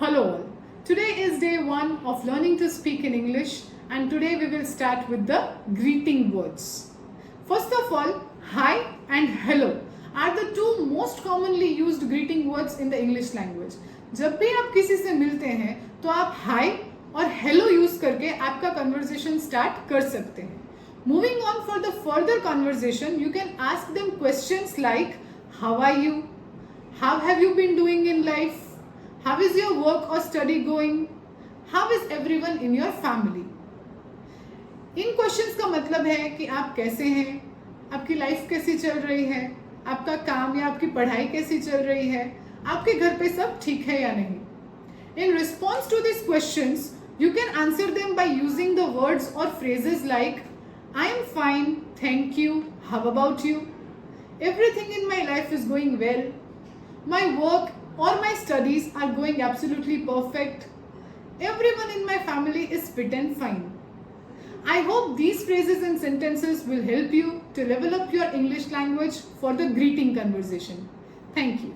Hello all. Today is day 1 of learning to speak in English, and today we will start with the greeting words. First of all, hi and hello are the two most commonly used greeting words in the English language. जब भी आप किसी से मिलते हैं तो आप hi और hello यूज करके आपका conversation start कर सकते हैं. Moving on for the further conversation, you can ask them questions like how are you? How have you been doing in life? How is your work or study going? How is everyone in your family? In questions का मतलब है कि आप कैसे हैं, आपकी life कैसी चल रही है, आपका काम या आपकी पढ़ाई कैसी चल रही है, आपके घर पे सब ठीक है या नहीं. In response to these questions, you can answer them by using the words or phrases like I am fine, thank you, how about you? Everything in my life is going well. My work or my studies are going absolutely perfect. Everyone in my family is fit and fine. I hope these phrases and sentences will help you to level up your English language for the greeting conversation. Thank you.